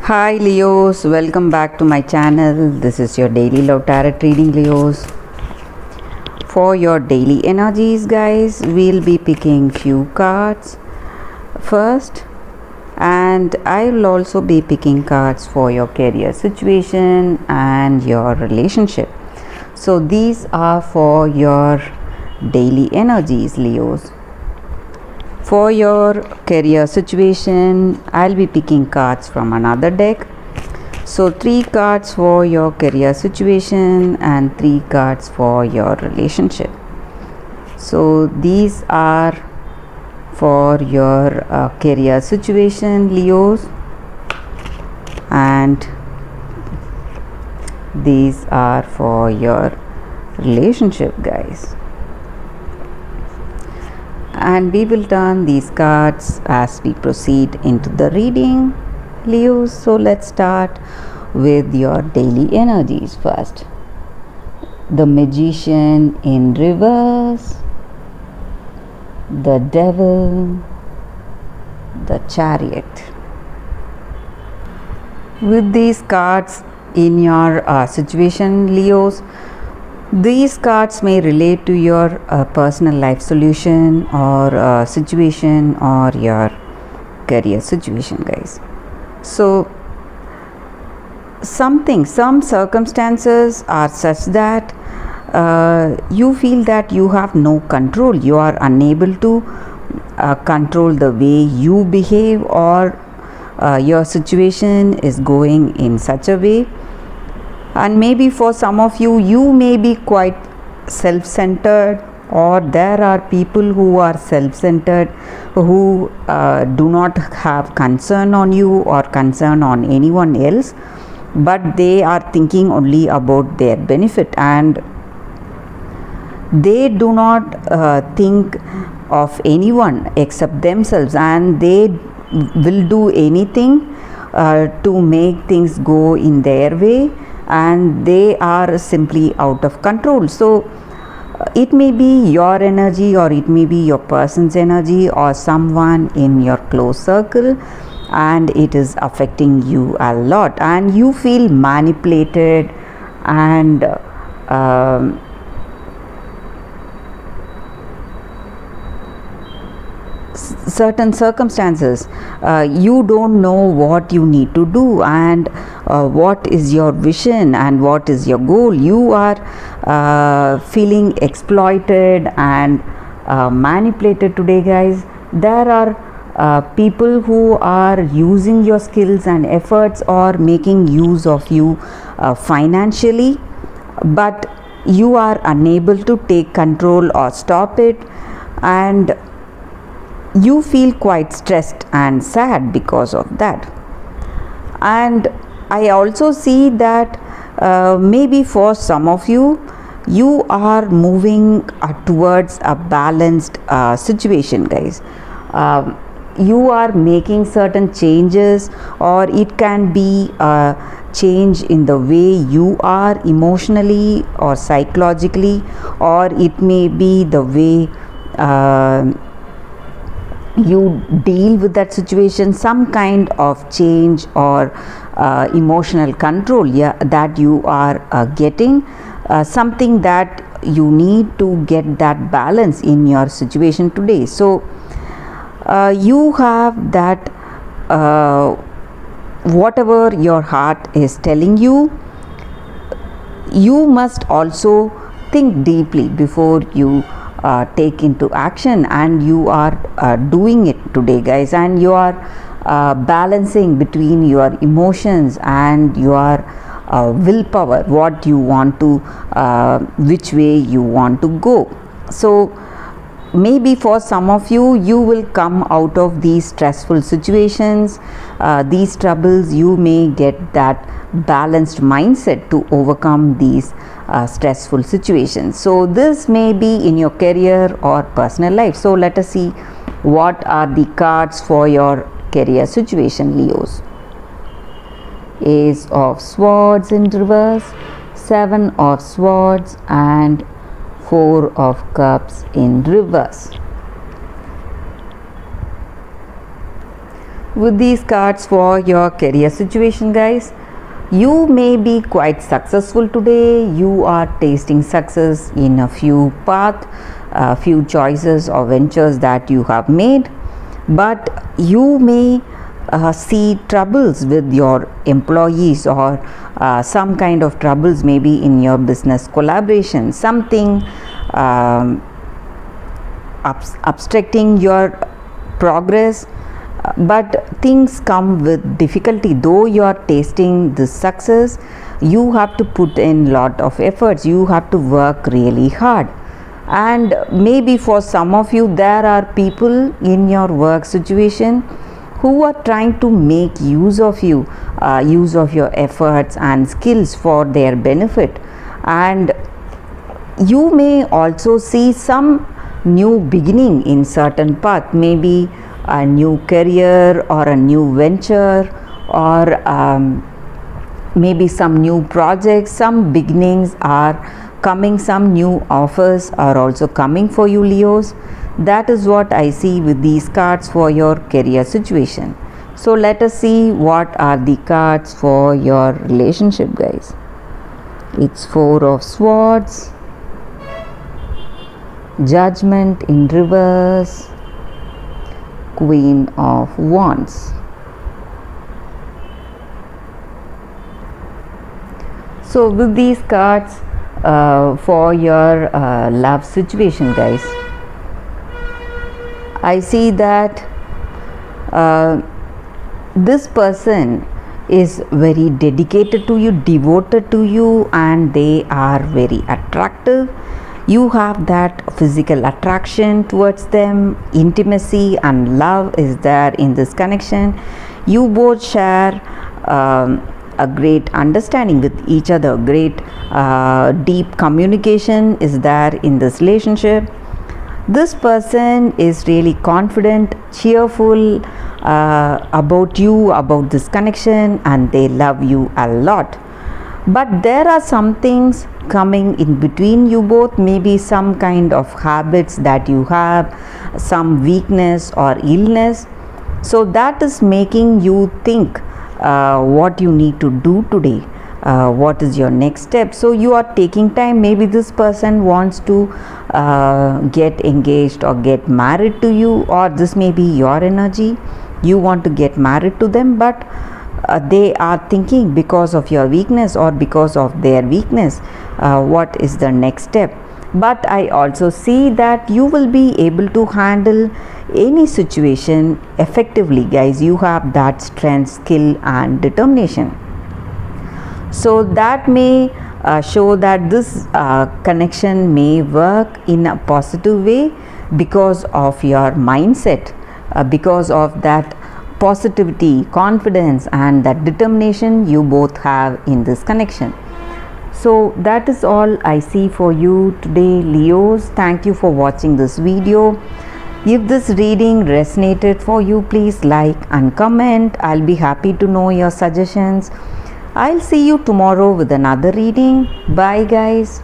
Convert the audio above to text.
Hi Leos, welcome back to my channel. This is your daily love tarot reading, Leos. For your daily energies, guys, we'll be picking few cards first, and I will also be picking cards for your career situation and your relationship. So these are for your daily energies, Leos. For your career situation, I'll be picking cards from another deck. So 3 cards for your career situation and 3 cards for your relationship. So these are for your career situation, Leos, and these are for your relationship, guys. And we will turn these cards as we proceed into the reading, Leos. So let's start with your daily energies first. The Magician in reverse, the Devil, the Chariot. With these cards in your situation, Leos, these cards may relate to your personal life solution or situation or your career situation, guys. So some circumstances are such that you feel that you have no control. You are unable to control the way you behave, or your situation is going in such a way. And maybe for some of you, you may be quite self-centered, or there are people who are self-centered who do not have concern on you or concern on anyone else, but they are thinking only about their benefit, and they do not think of anyone except themselves, and they will do anything to make things go in their way, and they are simply out of control. So it may be your energy, or it may be your person's energy, or someone in your close circle, and it is affecting you a lot, and you feel manipulated, and certain circumstances you don't know what you need to do, and what is your vision and what is your goal. You are feeling exploited and manipulated today, guys. There are people who are using your skills and efforts, or making use of you financially, but you are unable to take control or stop it, and you feel quite stressed and sad because of that. And I also see that maybe for some of you, you are moving towards a balanced situation, guys. You are making certain changes, or it can be a change in the way you are emotionally or psychologically, or it may be the way you deal with that situation, some kind of change or emotional control, that you are getting, something that you need to get that balance in your situation today. So you have that whatever your heart is telling you, you must also think deeply before you take into action, and you are doing it today, guys, and you are balancing between your emotions and your willpower, what you want to, which way you want to go. So maybe for some of you, you will come out of these stressful situations, these troubles. You may get that balanced mindset to overcome these stressful situations. So this may be in your career or personal life. So let us see what are the cards for your career situation, Leos. Ace of Swords in reverse, 7 of Swords, and 4 of Cups in reverse. With these cards for your career situation, guys, you may be quite successful today. You are tasting success in a few paths, a few choices or ventures that you have made, but you may see troubles with your employees, or some kind of troubles maybe in your business collaboration, something obstructing your progress. But things come with difficulty. Though you are tasting this success, you have to put in lot of efforts, you have to work really hard. And maybe for some of you, there are people in your work situation who are trying to make use of you, use of your efforts and skills for their benefit. And you may also see some new beginning in certain path, maybe a new career or a new venture, or maybe some new projects, some beginnings are coming, some new offers are also coming for you, Leos. That is what I see with these cards for your career situation. So let us see what are the cards for your relationship, guys. It's Four of Swords, Judgment in reverse, Queen of Wands. So with these cards for your love situation, guys, I see that this person is very dedicated to you, devoted to you, and they are very attractive. You have that physical attraction towards them, intimacy and love is there in this connection. You both share a great understanding with each other, great deep communication is there in this relationship. This person is really confident, cheerful about you, about this connection, and they love you a lot. But there are some things coming in between you both, maybe some kind of habits that you have, some weakness or illness. So that is making you think what you need to do today, what is your next step. So you are taking time. Maybe this person wants to get engaged or get married to you, or this may be your energy, you want to get married to them, but they are thinking because of your weakness or because of their weakness, what is the next step. But I also see that you will be able to handle any situation effectively, guys. You have that strength, skill and determination. So that may show that this connection may work in a positive way because of your mindset, because of that positivity, confidence and that determination you both have in this connection. So that is all I see for you today, Leos. Thank you for watching this video. If this reading resonated for you, please like and comment. I'll be happy to know your suggestions. I'll see you tomorrow with another reading. Bye guys.